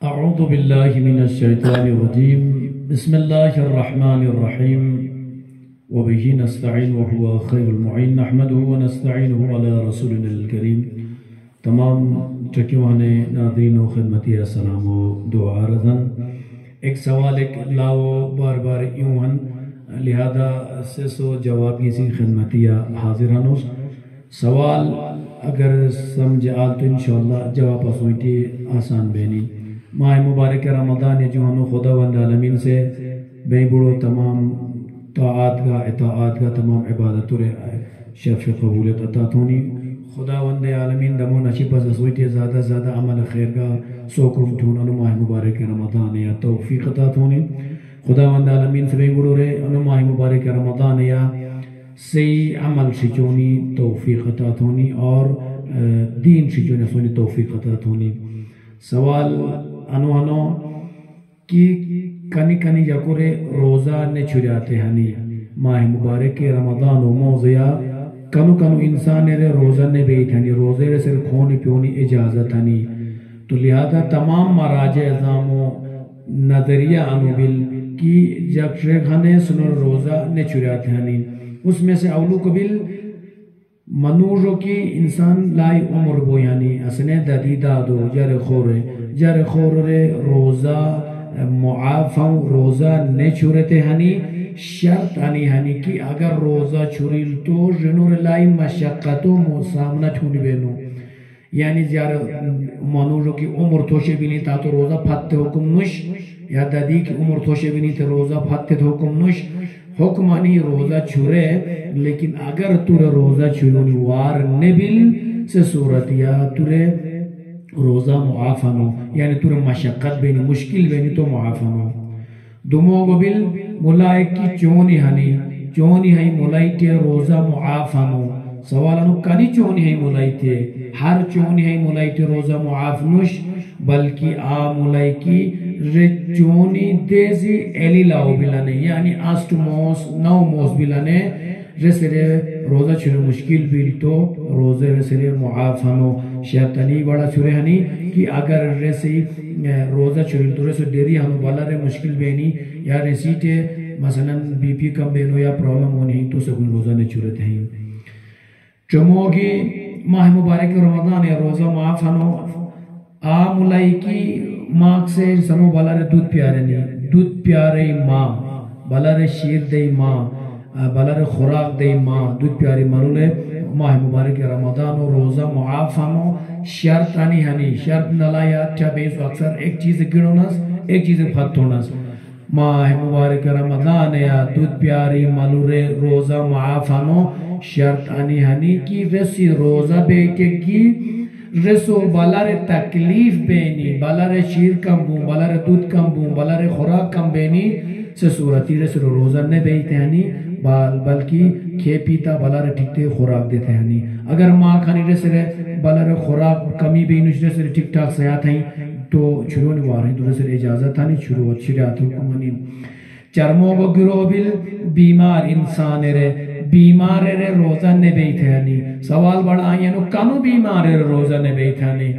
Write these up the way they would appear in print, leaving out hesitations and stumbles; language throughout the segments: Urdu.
أعوذ بالله من الشيطان الرجيم بسم الله الرحمن الرحيم وبه نستعين وهو خير المعين نحمده ونستعينه على رسولنا الكريم تمام چکیوانے ناظرین و خدمتی السلام و دعا رضن ایک سوال ایک لاؤ بار بار یوں ہن لہذا سو جواب کسی خدمتی حاضر ہنوس سوال اگر سمجھ آل تو انشاءاللہ جواب اسوئیتی آسان بینی ماہ مبارک رمضان جو ہنو خدا وند عالمین سے بے بڑو تمام طاعات کا اطاعات کا تمام عبادت شرف قبولیت عطا تھونی خدا وند عالمین دمو نشی پس اسوئیتی زیادہ عمل خیر کا سوکرم تھون انو ماہ مبارک رمضان یا توفیق عطا تھونی خدا وند عالمین سے بے بڑو رے انو ماہ مبارک رمضان یا سی عمل شچونی توفیق عطا تھونی اور دین شچونی سونی توفیق عطا تھونی سوال انو کی کنی جکورے روزہ نے چھڑیاتے ہنی ماہ مبارک رمضان و موزیا کنو انسان نے روزہ نے بیت ہنی روزے رے سر کھونی پیونی اجازت ہنی تو لہذا تمام مراجع ازام و نظریہ انو بل کی جب شیخانے سنو روزہ نے چھڑیاتے ہنی اس میں سے اولو قبل منوجو کی انسان لائی عمر بو یعنی اسنے دادیدہ دو جر خورے روزہ معافاں روزہ نے چھوڑتے ہنی شرط ہنی کی اگر روزہ چھوڑیل تو جنور لائی مشقتو سامنا چھونی بینو یعنی جر منوجو کی عمر توشے بھی نہیں تا تو روزہ پھتے حکم نش یا دادی کی عمر توشے بھی نہیں تا روزہ پھتے حکم نش حکمانی روزہ چھوڑے لیکن اگر تورے روزہ چھوڑنی وار نبیل سے صورت یا تورے روزہ معافنو یعنی تورے مشقت بینی مشکل بینی تو معافنو دمو گبل ملائک کی چونی ہنی ملائیتے روزہ معافنو سوالانو کنی چونی ہے ملائیتے ہر چونی ہے ملائیتے روزہ معافنوش بلکہ ملائکی رچونی دیزی ایلی لاؤ بلانے یعنی آسٹ موس نو موس بلانے رسرے روزہ چھوڑے مشکل بیل تو روزے رسرے معافنو شیطانی بڑا چھوڑے ہنی کہ اگر رسی روزہ چھوڑے تو رسو دیری ہنو بالا رے مشکل بینی یا رسیٹے مثلا بی پی کم بینو یا پرابلم ہونی تو سکن روزہ نے چھوڑتے ہیں چموگی ماہ مبارک رمضان یا روزہ معافنو ملائی کی ماں سے سنو بلارے دودھ پیارے نہیں دودھ پیارے ماں بلارے شیر دے ماں بلارے خوراک دے ماں دودھ پیارے مرولے ماہ مبارک رمضان و روزہ معافانو شرط ہنی شرط نلایا چابیز اکثر ایک چیز گرونس ایک چیز پھت ہونس ماہ مبارک رمضان یا دودھ پیاری ملورے روزہ معافانو شرط ہنی کی رسی روزہ بیٹے کی رسو بلارے تکلیف بینی بلارے شیر کم بون بلارے دودھ کم بون بلارے خوراک کم بینی سے صورتی رسو روزہ نے بیتے ہنی بلکہ کھے پیتا بلارے ٹھیکتے خوراک دیتے ہنی اگر ماں کھانی رسو بلارے خوراک کمی بینوش رسو ٹھیک ٹھاک سیات ہیں تو چھرو نوار ہیں تو رسو اجازت ہنی چھرو شریعت حکم ہنی چرموں کو گرو بل بیمار انسان رے بیمار رے روزہ نے بیتے ہنی سوال بڑا آئیں نو کنو بیمار رے روزہ نے بیتے ہنی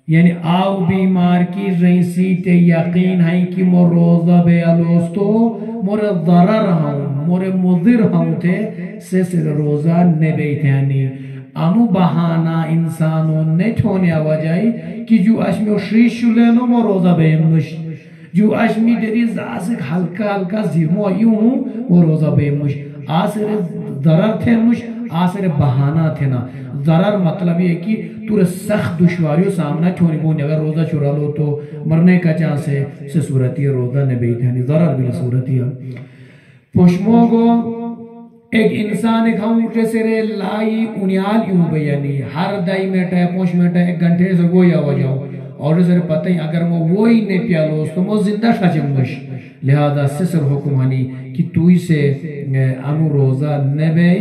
یعنی آو بیمار کی رئیسی تے یقین ہے کہ مو روزہ بے علوستو مور ضرر ہوں مور مضر ہوں تے سے روزہ نے بیتے ہنی انو بہانا انسانو نے چھونے آواجائی کہ جو اشمیو شریشو لینو مو روزہ بے امنش جو اشمی دیری زاسک ہلکا زیمو یوں وہ روزہ بے امنش آسر ضرر تھے نوش آسر بہانہ تھے نا ضرر مطلب یہ کہ تورے سخت دشواریوں سامنا چھوڑی بونی اگر روزہ چھوڑا لو تو مرنے کا چانسے سے صورتی روزہ نے بیٹھے ہیں ضرر بھی صورتی ہے پوشموں کو ایک انسان ایک ہم جیسے رے لائی انیال یوں بیانی ہر دائی میٹا ہے پوش میٹا ہے ایک گھنٹے سے وہی آوا جاؤ اور جیسے رے پتہ ہی اگر وہ وہی نے پیالو تو وہ زندہ شاچمگش لہذا سسر حکم ہنی کہ توی سے انو روزہ نہ بے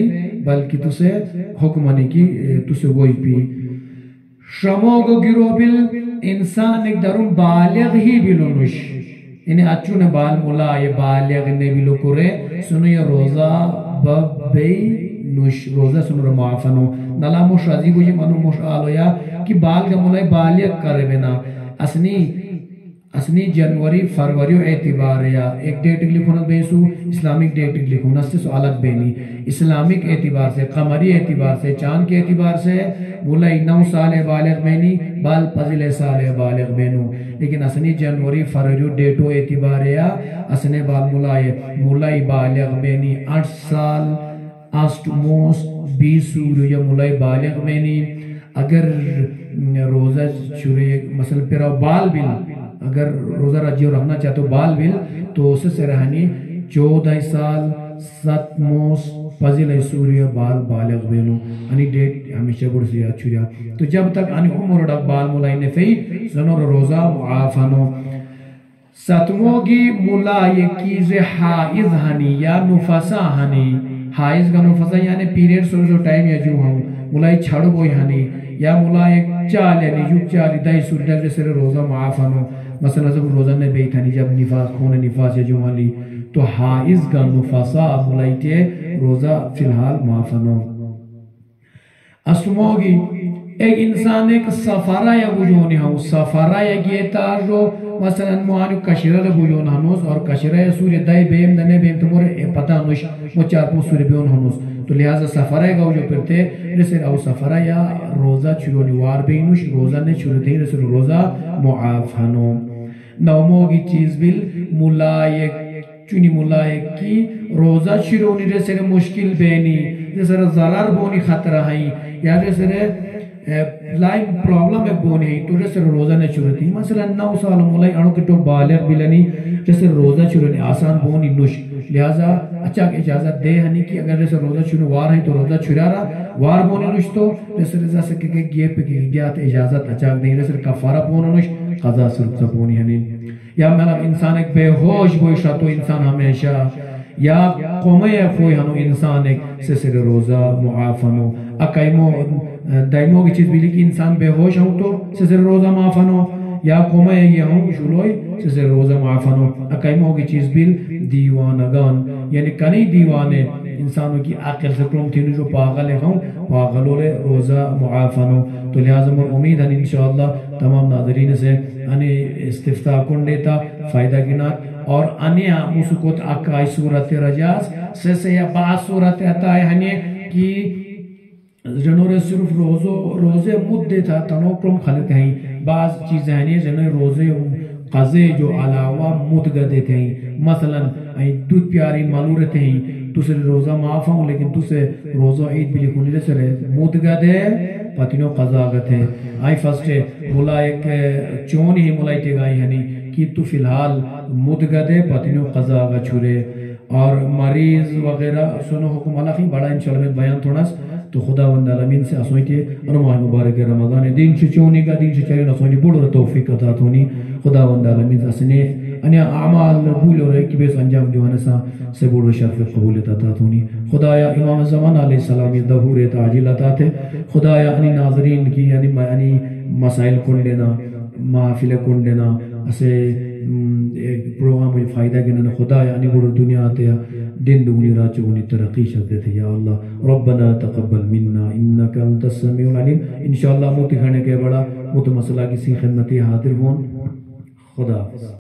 بلکہ تو سے حکم ہنی کی تو سے وہی پی شمو کو گرو بل انسان ایک درون بالغ ہی بلونش انہیں اچھو نے بال مولا یہ بالغ نے بلو کرے سنو یہ روزہ بے نوش روزہ سنو رو معافنو نلا موش رضی کو یہ منو موش آلو یا کہ بال کا مولا بالغ کرے بنا اسنی اسنی جنوری فروری اعتبار یا ایک ڈیٹ لکھونا بیسو اسلامک ڈیٹ لکھونا سے سوالت بینی اسلامک اعتبار سے قمری اعتبار سے چاند کے اعتبار سے مولائی 9 سال بالغ بینی بال پزل سال بالغ بینو لیکن اسنی جنوری فروری ڈیٹو اعتبار یا اسنے بال مولائی بالغ بینی 8 سال آسٹ موس 20 سوریو یا مولائی بالغ بینی اگر روزہ چھوڑے مثلا پیرا بال بل اگر روزہ رجیو رکھنا چاہتے بال بل تو اسے سے رہنی 14 سال 7 موس فضل سوریہ بال بالغ بینو انہی ڈیٹ ہمیشہ گڑ سے یاد چھوڑیا تو جب تک انہی عمر ڈاک بال مولائی نفی زنور روزہ معافنو ستموگی مولائی کیز حائض ہنی یا نفسا ہنی حائض کا نفسا یعنی پیریڈ سورزو ٹائم یا جو ہوں مولائی چھڑ بوئی ہنی یا مولائی چال یعنی یوک چالی دائی سورجہ جیسے روزہ معافنو مثلا جب روزہ نے بیٹھانی جب نفاس خون نفاس یا جمالی تو حائض کا نفاسا ملائیتے روزہ فی الحال معافنو اسموگی ایک انسان ایک سفارہ یا بجونی ہوں سفارہ یا گیتا جو مثلا موانو کشرہ بجون ہنوز اور کشرہ یا سوری دائی بیم دنے بیم تمور پتہ نوش مو 4-5 سوری بیون ہنوز تو لہذا سفرہ گاو جو پرتے رسل او سفرہ یا روزہ چلونی وار بینوش روزہ نے چلتے ہیں رسل روزہ معافنو نوموگی چیز بل ملائک چونی ملائک کی روزہ چلونی رسل مشکل بینی رسل ضرر بونی خطرہ ہیں یا رسل لائن پرابلم ایک بونی ہیں تو رسل روزہ نے چلتی ہیں مثلا 9 سال ملائی انو کٹو بالغ بلنی رسل روزہ چلونی آسان بونی نوش لہذا اچھا اجازت دے ہنی کہ اگر رسل روزہ چلو وار ہے تو روزہ چلا رہا وار بونی نوش تو رسل رضا سکے کہ گئے پہ گیا تو اجازت اچھا نہیں رسل کفارہ بونی نوش قضا صرف بونی ہنی یا مطلب انسان ایک بے ہوش بوشا تو انسان ہمیشہ یا قومی فوئی ہنو انسان ایک سسر روزہ معافنو اکائیمو دائمو کی چیز بھی لکھی انسان بے ہوش ہوں تو سسر روزہ معافنو یا قومی یہ ہوں شلوئی سسر روزہ معافنو اکائیمو کی چیز بھی دیوانگان یعنی کنی دیوانے انسانوں کی عقل سے کرم تھی جو پاغل ہوں پاغلوں لے روزہ معافنو تو لہذا مر امید ہے انشاءاللہ تمام ناظرین سے انہیں استفتاح کن دیتا فائدہ گنات اور انہیں موسیقوت اکائی صورت رجاز سے یا بعض صورت اتائی ہنیں کی جنور صرف روزے مدد تھا تنوکرم خلق ہیں بعض چیزیں ہیں جنور روزے قضے جو علاوہ متگدے تھے مثلا دودھ پیاری معلورت ہیں تو سے روزہ معاف ہوں لیکن تو سے روزہ عید بھی لکھونی لے سرے متگدے پتینوں قضا آگت ہے آئی فسٹے ملائک چونی ہی ملائٹے گائی ہنی کہ تو فی الحال متگدے پتینوں قضا آگا چھوڑے اور مریض وغیرہ سنو حکم اللہ خی بڑا انشاءاللہ میں بیان تھوڑا تو خداوند عالمین سے اسوئیتے انماہ مبارک رمضان دین سے چونی کا دین سے چاہیے نسوئنی بڑھ توفیق عطا تھونی خداوند عالمین اسنے انیا اعمال بھول ہو رہے کہ بیس انجام جو ہنسا سے بڑھ شرف قبولیت عطا تھونی خدایا امام زمان علیہ السلام ظہور تعجیل عطا تھے خدایا انی ناظرین کی یعنی مسائل کن لینا محافل کن لینا اسے پروگرام میں فائدہ گننا خدا یعنی بڑھ دنیا آتے ہیں دن دگنی رات چگنی ترقی شکتے تھے یا اللہ ربنا تقبل منا انکا انت السمیع العلیم انشاءاللہ موتی کھانے کے بڑا موت مسئلہ کسی خدمتی حاضر ہون خدا